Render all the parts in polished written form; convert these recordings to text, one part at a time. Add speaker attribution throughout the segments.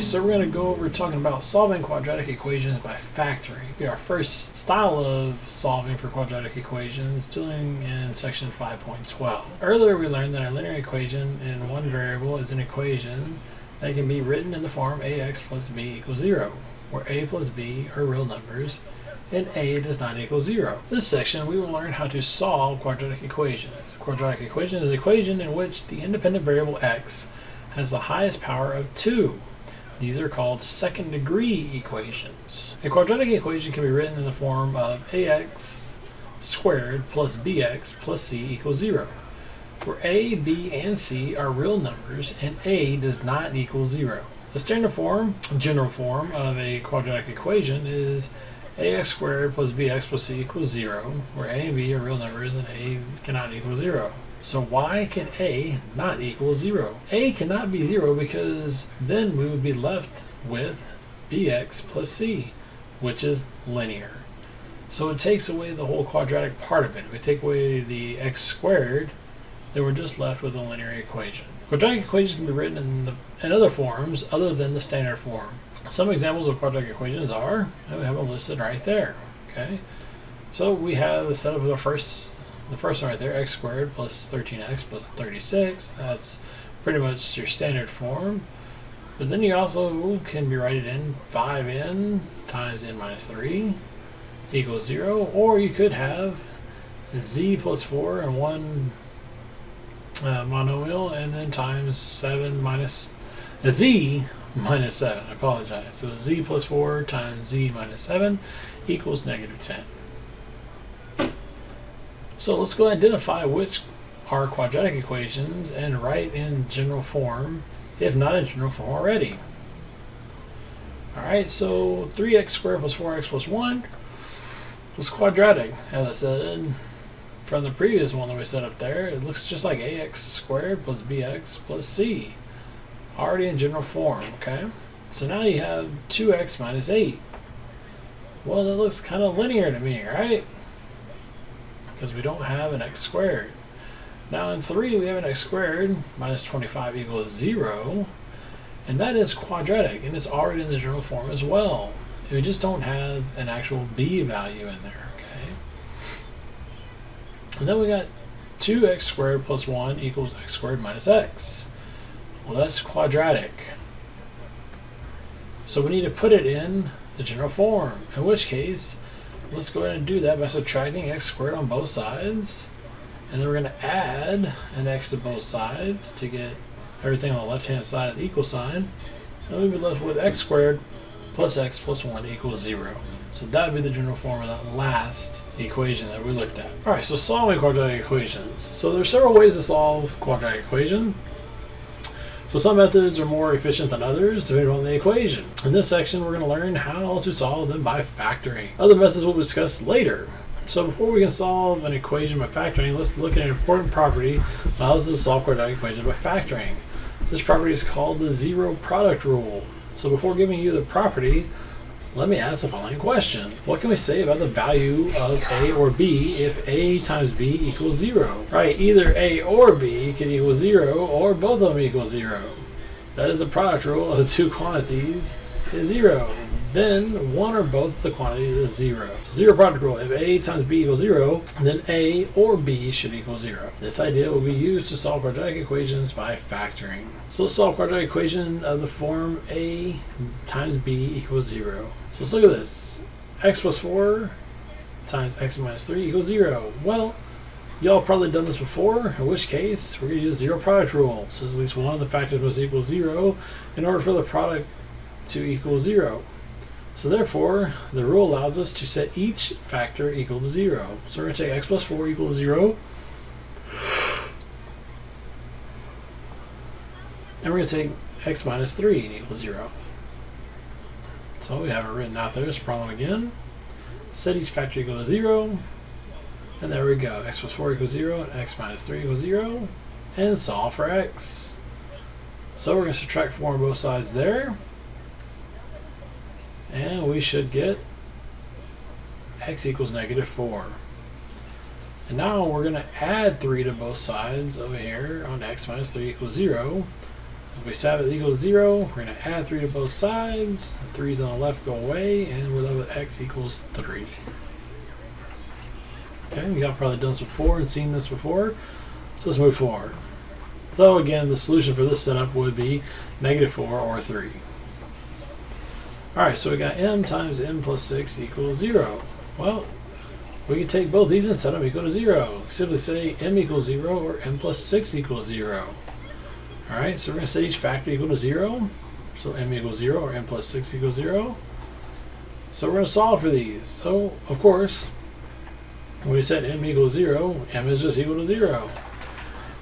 Speaker 1: Alright, so we're going to go over talking about solving quadratic equations by factoring. Our first style of solving for quadratic equations doing in section 5.12. Earlier we learned that a linear equation in one variable is an equation that can be written in the form ax plus b equals 0, where a plus b are real numbers and a does not equal 0. This section we will learn how to solve quadratic equations. A quadratic equation is an equation in which the independent variable x has the highest power of 2. These are called second degree equations. A quadratic equation can be written in the form of ax squared plus bx plus c equals 0, where a, b, and c are real numbers and a does not equal 0. The standard form, general form of a quadratic equation is ax squared plus bx plus c equals 0, where a and b are real numbers and a cannot equal 0. So why can a not equal 0? A cannot be 0 because then we would be left with bx plus c, which is linear. So it takes away the whole quadratic part of it. If we take away the x squared, then we're just left with a linear equation. Quadratic equations can be written in other forms other than the standard form. Some examples of quadratic equations are, we have them listed right there. Okay, so we have the set of the first one right there, x squared plus 13x plus 36. That's pretty much your standard form. But then you also can be write it in 5n times n minus 3 equals 0. Or you could have z plus 4 and one monomial, and then times 7 minus z minus 7. I apologize. So z plus 4 times z minus 7 equals negative 10. So let's go identify which are quadratic equations and write in general form, if not in general form already. Alright, so 3x squared plus 4x plus 1 was quadratic. As I said from the previous one that we set up there, it looks just like ax squared plus bx plus c. Already in general form, okay? So now you have 2x minus 8. Well, that looks kind of linear to me, right? Because we don't have an x squared. Now in 3 we have an x squared minus 25 equals 0, and that is quadratic, and it's already in the general form as well. And we just don't have an actual b value in there, okay? And then we got 2x squared plus 1 equals x squared minus x. Well, that's quadratic. So we need to put it in the general form, in which case let's go ahead and do that by subtracting x squared on both sides, and then we're going to add an x to both sides to get everything on the left hand side of the equal sign. Then we'll be left with x squared plus x plus 1 equals 0. So that would be the general form of that last equation that we looked at. Alright, so solving quadratic equations. So there's several ways to solve quadratic equation. So some methods are more efficient than others depending on the equation. In this section we're going to learn how to solve them by factoring. Other methods we'll discuss later. So before we can solve an equation by factoring, let's look at an important property that allows us to solve quadratic equations by factoring. This property is called the zero product rule. So before giving you the property, let me ask the following question. What can we say about the value of a or b if a times b equals 0? Right, either a or b can equal 0, or both of them equal 0. That is the product rule of the two quantities is 0. Then one or both of the quantities is 0. So zero product rule. If a times b equals 0, then a or b should equal 0. This idea will be used to solve quadratic equations by factoring. So let's solve quadratic equation of the form a times b equals 0. So let's look at this. X plus 4 times x minus 3 equals 0. Well, y'all probably done this before, in which case we're going to use zero product rule. So at least one of the factors must equal 0 in order for the product to equal 0. So therefore, the rule allows us to set each factor equal to 0. So we're going to take x plus 4 equal to 0. And we're going to take x minus 3 equal to 0. So we have it written out there. This problem again. Set each factor equal to 0. And there we go. X plus 4 equals 0 and x minus 3 equals 0. And solve for x. So we're going to subtract 4 on both sides there. And we should get x equals negative 4. And now we're going to add 3 to both sides over here on x minus 3 equals 0. If we set it equal to 0, we're going to add 3 to both sides. The 3's on the left go away, and we're left with x equals 3. Okay, we got probably done this before and seen this before, so let's move forward. So again, the solution for this setup would be -4 or 3. Alright, so we got m times m plus 6 equals 0. Well, we can take both these and set them equal to 0. Simply say m equals 0 or m plus 6 equals 0. Alright, so we're going to set each factor equal to 0. So m equals 0 or m plus 6 equals 0. So we're going to solve for these. So, of course, when we set m equals 0, m is just equal to 0.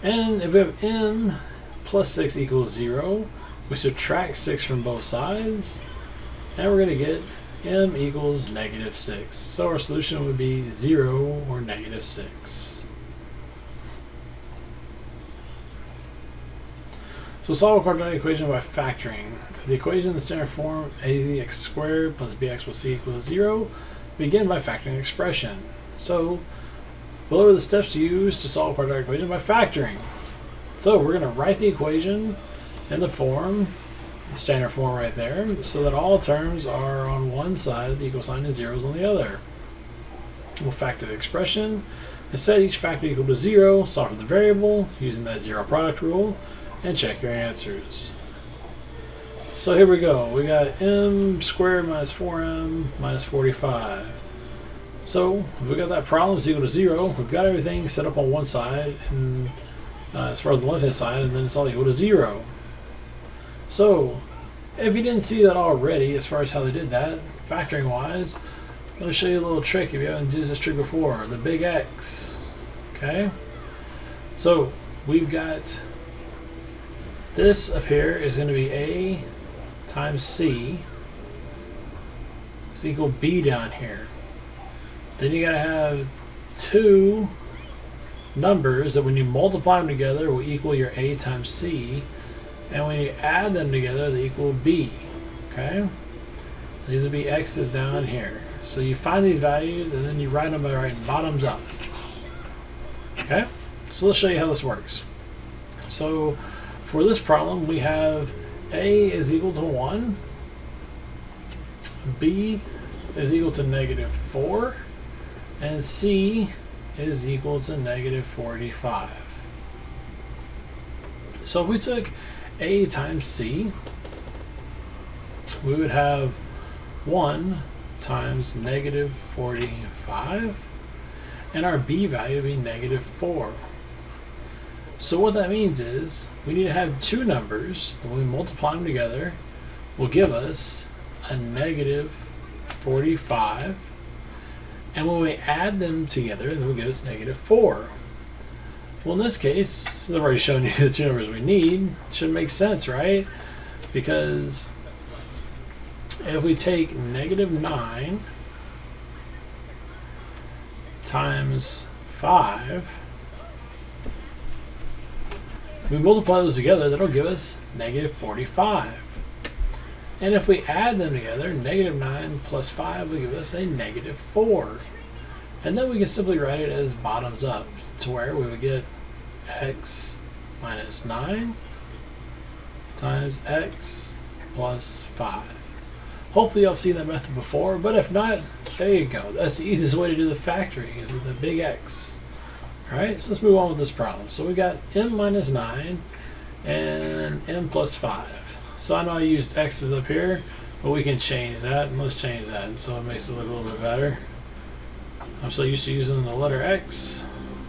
Speaker 1: And if we have m plus 6 equals 0, we subtract 6 from both sides, and we're going to get m equals -6. So our solution would be 0 or -6. So solve a quadratic equation by factoring. The equation in the standard form ax squared plus bx plus c equals 0. Begin by factoring the expression. So below are the steps used to solve a quadratic equation by factoring. So we're going to write the equation in the form, the standard form right there, so that all terms are on one side, the equal sign, and zeros on the other. We'll factor the expression and set each factor equal to 0, solve for the variable using that zero product rule, and check your answers. So here we go. We got m squared minus 4m minus 45. So if we got that problem is equal to 0, we've got everything set up on one side, and as far as the left hand side, and then it's all equal to 0. So if you didn't see that already, as far as how they did that, factoring wise, let me show you a little trick if you haven't used this trick before, the big X. Okay? So we've got this up here is going to be A times C is equal B down here. Then you got to have two numbers that when you multiply them together will equal your A times C, and when you add them together they equal B. Okay? These will be X's down here. So you find these values and then you write them by right bottoms up. Okay? So let's show you how this works. So for this problem we have A is equal to 1, B is equal to -4, and C is equal to -45. So if we took A times C, we would have 1 times -45, and our B value would be -4. So what that means is we need to have two numbers that when we multiply them together will give us a -45, and when we add them together they will give us -4. Well, in this case, since I've already shown you the two numbers we need, it should make sense, right? Because if we take -9 times 5, we multiply those together, that'll give us -45. And if we add them together, -9 plus 5 will give us a -4. And then we can simply write it as bottoms up, to where we would get x minus 9 times x plus 5. Hopefully y'all seen that method before, but if not, there you go. That's the easiest way to do the factoring, is with a big X. Alright, so let's move on with this problem. So we got m minus 9 and m plus 5. So I know I used x's up here, but we can change that, and let's change that so it makes it look a little bit better. I'm so used to using the letter x,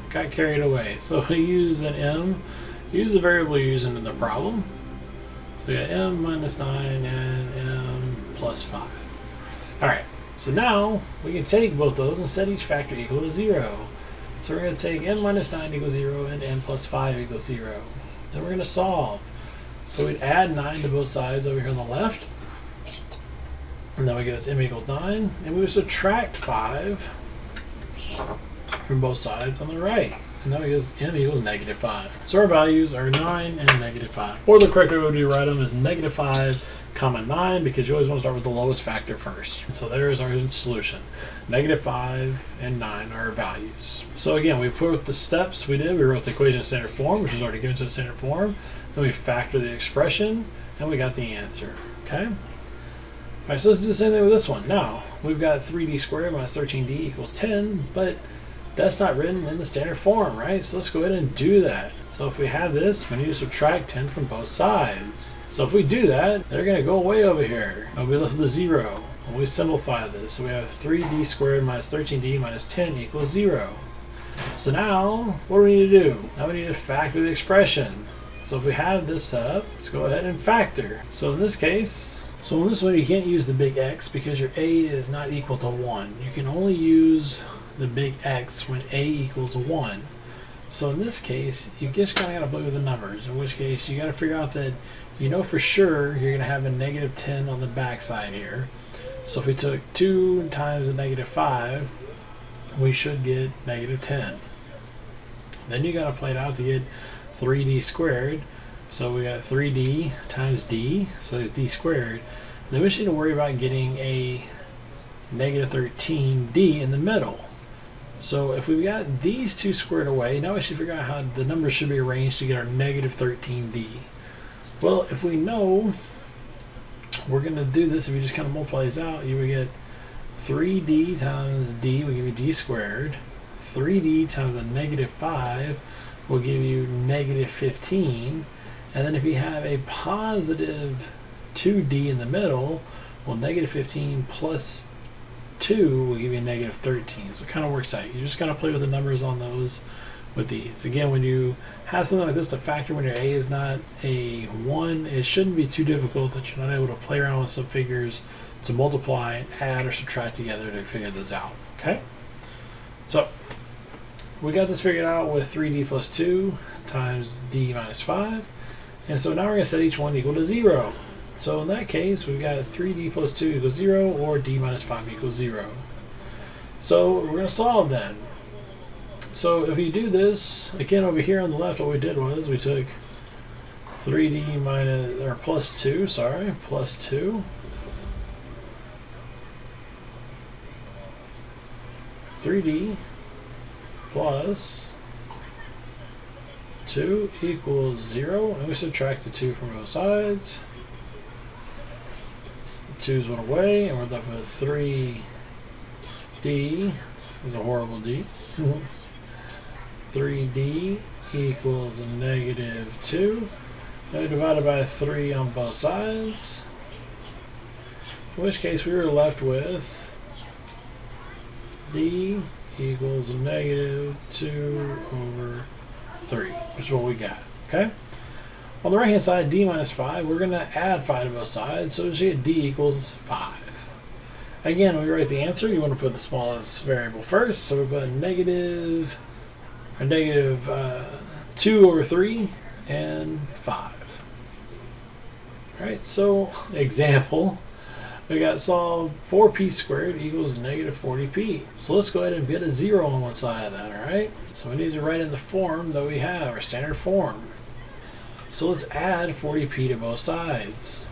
Speaker 1: got carried away. So we use an m, use the variable you're using in the problem. So we got m minus 9 and m plus 5. Alright, so now we can take both those and set each factor equal to 0. So we're going to take m minus 9 equals 0 and m plus 5 equals 0. Then we're going to solve. So we'd add 9 to both sides over here on the left. And then we get m equals 9. And we would subtract 5 from both sides on the right. And that gives m equals -5. So our values are 9 and -5. Or the correct way would be write them as -5 comma 9, because you always want to start with the lowest factor first. And so there is our solution. -5 and 9 are our values. So again, we put the steps we did. We wrote the equation in standard form, which is already given to the standard form. Then we factor the expression, and we got the answer. Okay? All right, so let's do the same thing with this one. Now, we've got 3d squared minus 13d equals 10, but that's not written in the standard form, right? So let's go ahead and do that. So if we have this, we need to subtract 10 from both sides. So if we do that, they're going to go away over here. And we'll be left with a 0. And we simplify this. So we have 3d squared minus 13d minus 10 equals 0. So now, what do we need to do? Now we need to factor the expression. So if we have this set up, let's go ahead and factor. So in this case, in this one you can't use the big X because your A is not equal to 1. You can only use the big X when A equals 1. So in this case, you just kind of got to play with the numbers, in which case you got to figure out that you know for sure you're going to have a -10 on the back side here. So if we took 2 times a -5, we should get -10. Then you got to play it out to get 3d squared. So we got 3d times d, so it's d squared. Then we just need to worry about getting a -13d in the middle. So if we've got these two squared away, now we should figure out how the numbers should be arranged to get our -13d. Well, if we know we're going to do this, if you just kind of multiply these out, you would get 3d times d will give you d squared. 3d times a -5 will give you -15. And then if you have a positive 2d in the middle, well, -15 plus 2 will give you a -13. So it kind of works out. You just kind of play with the numbers on those with these. Again, when you have something like this to factor when your A is not a 1, it shouldn't be too difficult that you're not able to play around with some figures to multiply and add or subtract together to figure this out. Okay? So we got this figured out with 3d plus 2 times d minus 5. And so now we're going to set each one equal to 0. So in that case, we've got 3d plus 2 equals 0 or d minus 5 equals 0. So we're going to solve then. So if you do this, again over here on the left, what we did was we took 3d minus, or plus 2, sorry, plus 2. 3d plus 2 equals 0, and we subtract the 2 from both sides. The 2's went away, and we're left with 3d, is a horrible d. 3d equals a -2. Now we divided by 3 on both sides, in which case we were left with d equals a -2 over 3, which is what we got. Okay? On the right hand side, d minus 5, we're going to add 5 to both sides, so we get d equals 5. Again, when we write the answer, you want to put the smallest variable first, so we put negative 2 over 3 and 5. Alright, so example, we got solved 4p squared equals -40p. So let's go ahead and get a 0 on one side of that, alright? So we need to write in the form that we have, our standard form. So let's add 40p to both sides.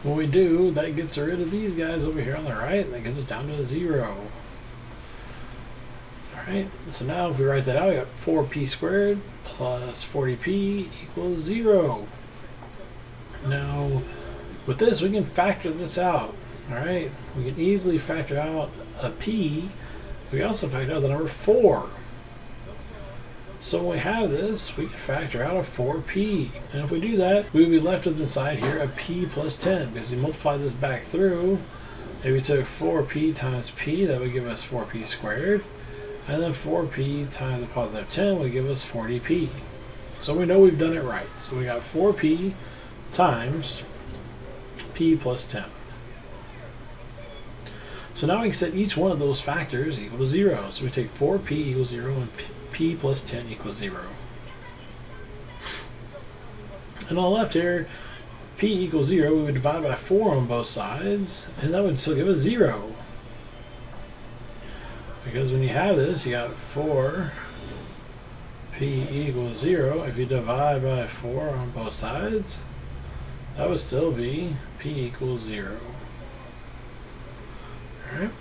Speaker 1: When we do, that gets rid of these guys over here on the right, and that gets us down to a 0. Alright, so now if we write that out, we got 4p squared plus 40p equals 0. Now, with this, we can factor this out. Alright, we can easily factor out a p. We can also factor out the number 4. So when we have this, we can factor out a 4p. And if we do that, we would be left with inside here a p plus 10, because we multiply this back through. If we took 4p times p, that would give us 4p squared. And then 4p times a positive 10 would give us 40p. So we know we've done it right. So we got 4p times p plus 10. So now we can set each one of those factors equal to 0. So we take 4p equals 0 and p plus 10 equals 0. And on the left here, p equals 0, we would divide by 4 on both sides, and that would still give us 0. Because when you have this, you got 4p equals 0. If you divide by 4 on both sides, that would still be p equals 0. Alright.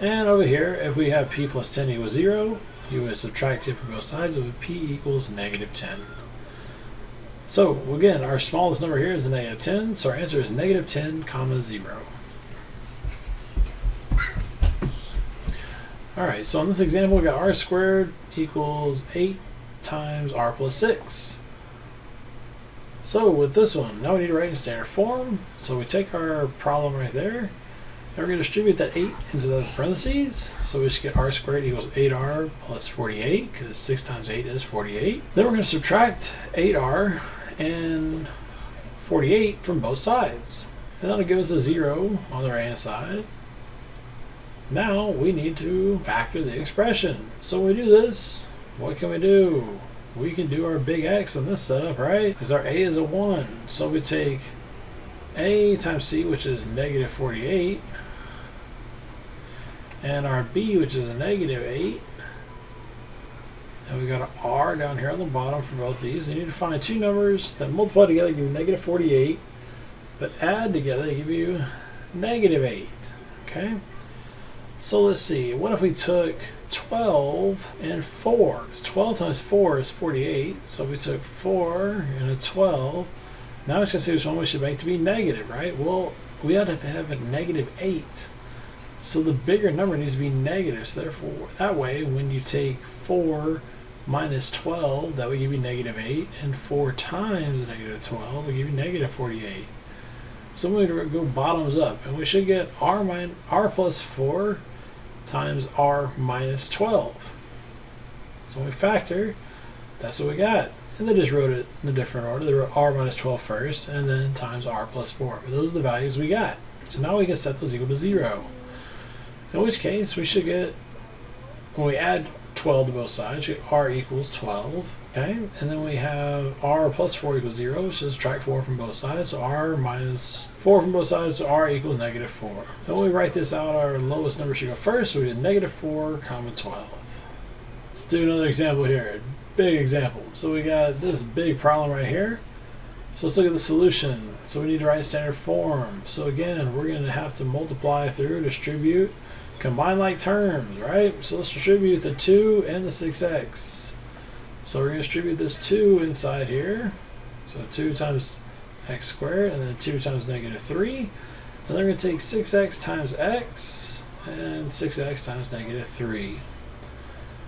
Speaker 1: And over here, if we have p plus 10 equals 0, you would subtract it from both sides, it would p equals negative 10. So again, our smallest number here is a negative 10, so our answer is negative 10 comma 0. Alright, so in this example we got r squared equals 8 times r plus 6. So with this one, now we need to write in standard form. So we take our problem right there, and we're going to distribute that 8 into the parentheses. So we should get r squared equals 8r plus 48, because 6 times 8 is 48. Then we're going to subtract 8r and 48 from both sides. And that'll give us a 0 on the right hand side. Now we need to factor the expression. So when we do this, what can we do? We can do our big X on this setup, right? Because our A is a 1. So we take A times C, which is negative 48, and our B, which is a negative 8. And we got an R down here on the bottom for both these. You need to find two numbers that multiply together give you negative 48, but add together they give you negative 8. Okay? So let's see, what if we took 12 and 4? 12 times 4 is 48, so we took 4 and a 12. Now it's going to see which one we should make to be negative, right? Well, we ought to have a negative 8. So the bigger number needs to be negative, so therefore, that way, when you take 4 minus 12, that would give you negative 8, and 4 times negative 12 will give you negative 48. So we're going to go bottoms up, and we should get r plus 4 times r minus 12. So when we factor, that's what we got. And they just wrote it in a different order. They wrote r minus 12 first, and then times r plus 4. But those are the values we got. So now we can set those equal to 0. In which case, we should get, when we add 12 to both sides, we get r equals 12. Okay, and then we have r plus 4 equals 0, which is subtract 4 from both sides, so r minus 4 from both sides, so r equals negative 4. And when we write this out, our lowest number should go first, so we did negative 4 comma 12. Let's do another example here, big example. So we got this big problem right here. So let's look at the solution. So we need to write standard form. So again, we're going to have to multiply through, distribute, combine like terms, right? So let's distribute the 2 and the 6x. So we're going to distribute this 2 inside here. So 2 times x squared, and then 2 times negative 3. And then we're going to take 6x times x, and 6x times negative 3.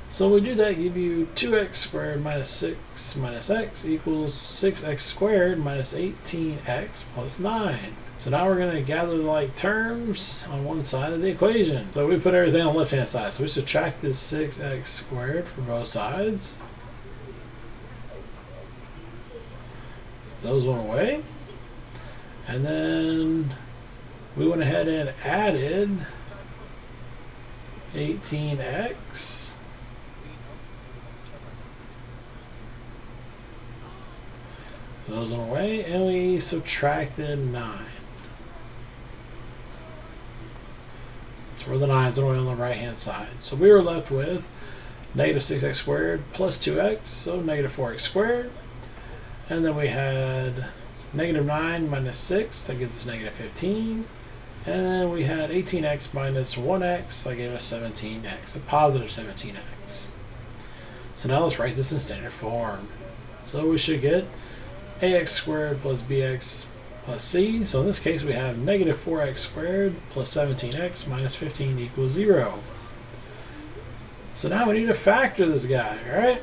Speaker 1: So when we do that, give you 2x squared minus 6 minus x equals 6x squared minus 18x plus 9. So now we're going to gather the like terms on one side of the equation. So we put everything on the left hand side. So we subtract this 6x squared from both sides. Those went away. And then we went ahead and added 18x. Those went away, and we subtracted 9. So where the 9's are on the right hand side. So we were left with negative 6x squared plus 2x, so negative 4x squared. And then we had negative 9 minus 6, that gives us negative 15. And then we had 18x minus 1x, that gave us 17x, a positive 17x. So now let's write this in standard form. So we should get ax squared plus bx plus c. So in this case we have negative 4x squared plus 17x minus 15 equals 0. So now we need to factor this guy, right?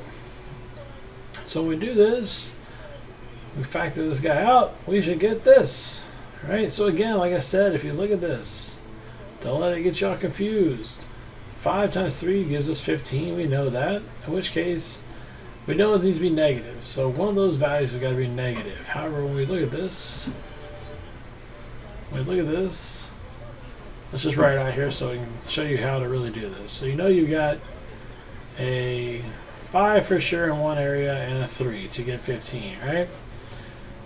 Speaker 1: So when we do this, we factor this guy out, we should get this, right? So again, like I said, if you look at this, don't let it get y'all confused. 5 times 3 gives us 15, we know that, in which case we know it needs to be negative. So one of those values has got to be negative. However, when we look at this, let's just write it out here so I can show you how to really do this. So you know you've got a 5 for sure in one area and a 3 to get 15, right?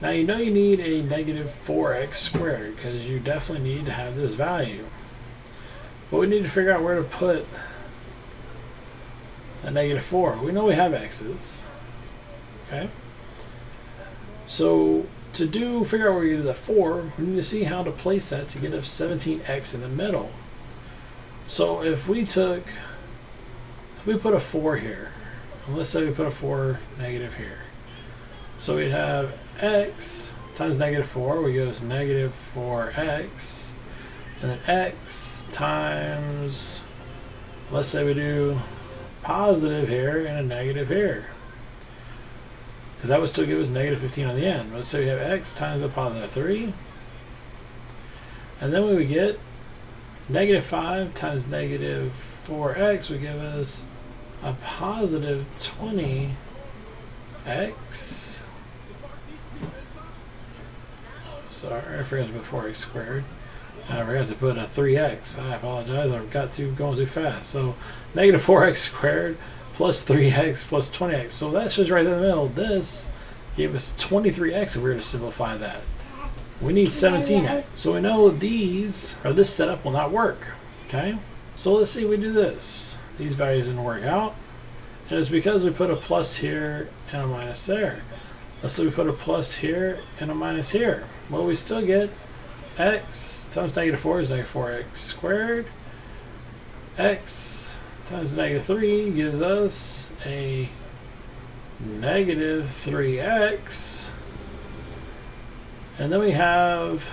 Speaker 1: Now you know you need a negative 4x squared because you definitely need to have this value. But we need to figure out where to put a negative 4. We know we have x's. Okay? So figure out where we get to the 4, we need to see how to place that to get a 17x in the middle. So if we put a 4 here, and let's say we put a 4 negative here. So we'd have x times negative 4, we go as negative 4x, and then x times, let's say we do positive here and a negative here, because that would still give us negative 15 on the end. Let's say we have x times a positive 3, and then we would get negative 5 times negative 4x would give us a positive 20x. Sorry, I forgot to put 4x squared. I forgot to put a 3x. I apologize, I got going too fast. So negative 4x squared plus 3x plus 20x. So that's just right in the middle. This gave us 23x if we were to simplify that. We need 17x. So we know this setup will not work. Okay? So let's see if we do this. These values didn't work out. And it's because we put a plus here and a minus there. Let's say we put a plus here and a minus here. Well, we still get x times negative 4 is negative 4x squared. X times negative 3 gives us a negative 3x. And then we have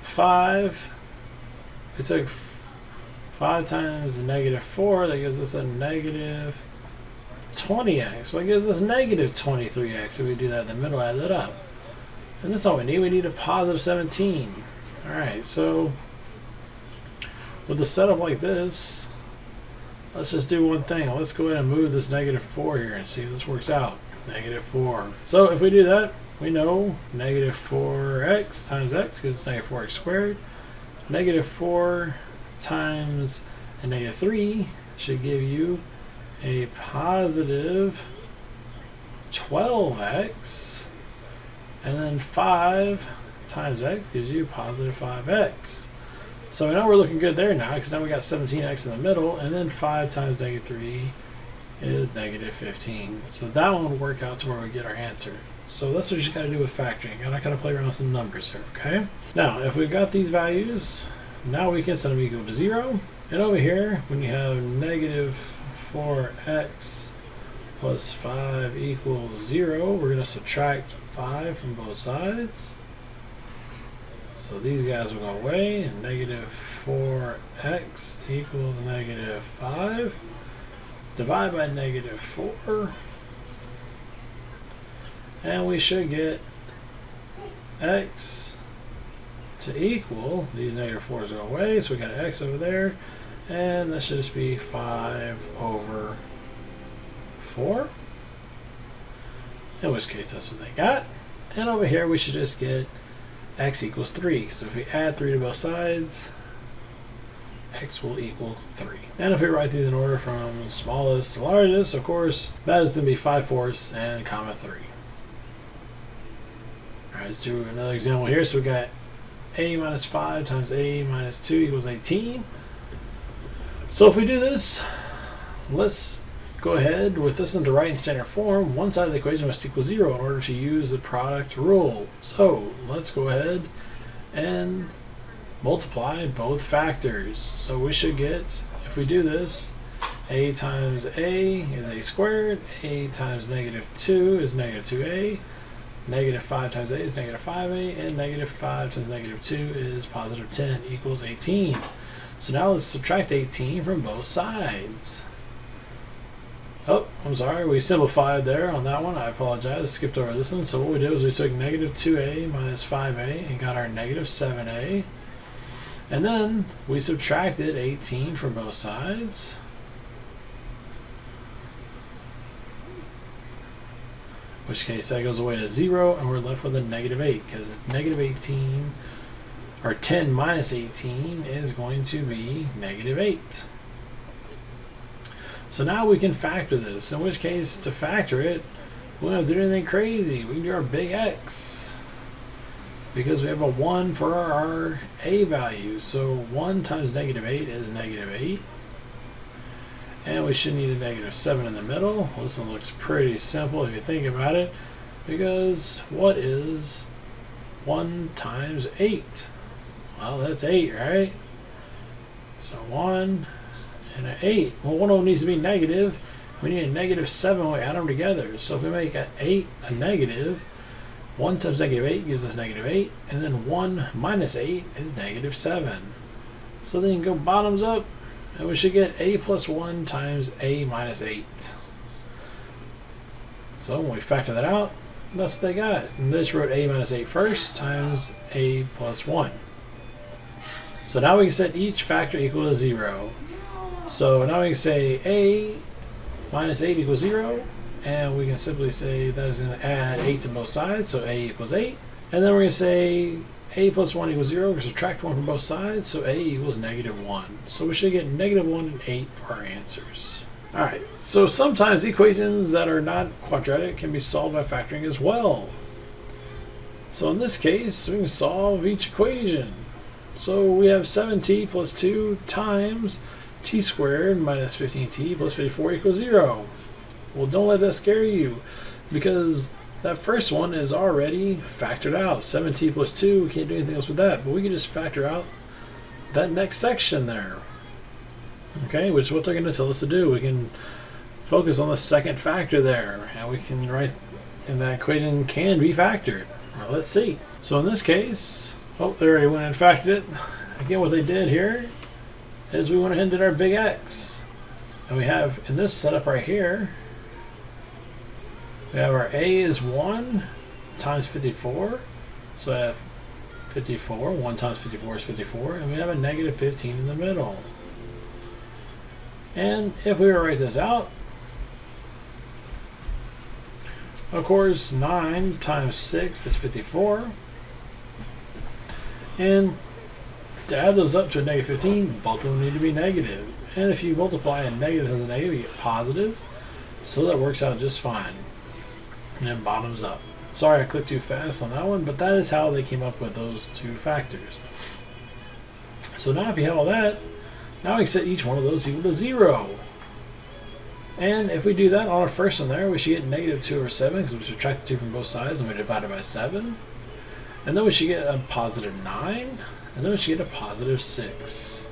Speaker 1: 5. We took 5 times negative 4. That gives us a negative 20x. So that gives us negative 23x. If we do that in the middle, add that up. And that's all we need. We need a positive 17. Alright, so with a setup like this, let's just do one thing. Let's go ahead and move this negative 4 here and see if this works out. Negative 4. So if we do that, we know negative 4x times x gives us negative 4x squared. Negative 4 times a negative 3 should give you a positive 12x. And then 5 times x gives you positive 5x. So now we're looking good there now, because now we got 17x in the middle, and then 5 times negative 3 is negative 15. So that one will work out to where we get our answer. So that's what you just got to do with factoring. And I kind of play around with some numbers here, okay? Now, if we've got these values, now we can set them equal to 0. And over here, when you have negative 4x plus 5 equals 0, we're going to subtract 5 from both sides. So these guys will go away, and negative 4x equals negative 5. Divide by negative 4. And we should get x to equal, these negative 4's go away, so we got x over there, and that should just be 5 over 4. In which case that's what they got. And over here we should just get x equals 3. So if we add 3 to both sides, x will equal 3. And if we write these in order from smallest to largest, of course, that is going to be 5/4 and comma 3. Alright, let's do another example here. So we got a minus 5 times a minus 2 equals 18. So if we do this, let's go ahead with this one to write in standard form. One side of the equation must equal 0 in order to use the product rule. So let's go ahead and multiply both factors. So we should get, if we do this, a times a is a squared, a times negative 2 is negative 2a, negative 5 times a is negative 5a, and negative 5 times negative 2 is positive 10 equals 18. So now let's subtract 18 from both sides. Oh, I'm sorry, we simplified there on that one. I apologize, I skipped over this one. So what we did was we took negative 2a minus 5a and got our negative 7a. And then we subtracted 18 from both sides. In which case that goes away to 0, and we're left with a negative 8, because negative 18, or 10 minus 18 is going to be negative 8. So now we can factor this, in which case to factor it, we don't have to do anything crazy. We can do our big X, because we have a 1 for our a value. So 1 times negative 8 is negative 8. And we should need a negative 7 in the middle. Well, this one looks pretty simple if you think about it. Because what is 1 times 8? Well, that's 8, right? So 1 and an 8. Well, one of them needs to be negative. We need a negative 7 when we add them together. So if we make an 8 a negative, 1 times negative 8 gives us negative 8. And then 1 minus 8 is negative 7. So then you can go bottoms up, and we should get a plus 1 times a minus 8. So when we factor that out, that's what they got. And they just wrote a minus 8 first times a plus 1. So now we can set each factor equal to 0. So now we can say a minus 8 equals 0. And we can simply say that is going to add 8 to both sides. So a equals 8. And then we're going to say a plus 1 equals 0. We're going to subtract 1 from both sides. So a equals negative 1. So we should get negative 1 and 8 for our answers. Alright, so sometimes equations that are not quadratic can be solved by factoring as well. So in this case, we can solve each equation. So we have 7t plus 2 times t squared minus 15t plus 54 equals 0. Well, don't let that scare you, because that first one is already factored out. 7t plus 2, we can't do anything else with that, but we can just factor out that next section there. Okay, which is what they're going to tell us to do. We can focus on the second factor there, and we can write, and that equation can be factored. Well, let's see. So in this case, oh, they already went and factored it. Again, what they did here is we went ahead and did our big X. And we have, in this setup right here, we have our A is 1 times 54. So I have 54. 1 times 54 is 54. And we have a negative 15 in the middle. And if we were to write this out, of course, 9 times 6 is 54. And to add those up to a negative 15, both of them need to be negative. And if you multiply a negative with a negative, you get positive. So that works out just fine. And then bottoms up. Sorry I clicked too fast on that one, but that is how they came up with those two factors. So now if you have all that, now we can set each one of those equal to 0. And if we do that on our first one there, we should get negative 2 over 7, because we subtract 2 from both sides and we divide it by 7. And then we should get a positive 9. And then we should get a positive 6.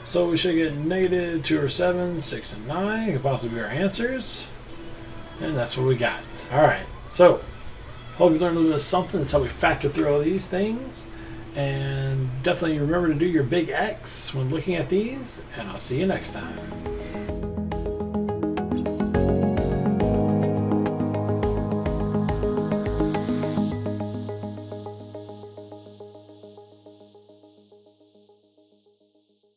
Speaker 1: So we should get negative 2 over 7, 6, and 9 could possibly be our answers. And that's what we got. Alright, so hope you learned a little bit of something. That's how we factor through all these things. And definitely remember to do your big X when looking at these. And I'll see you next time.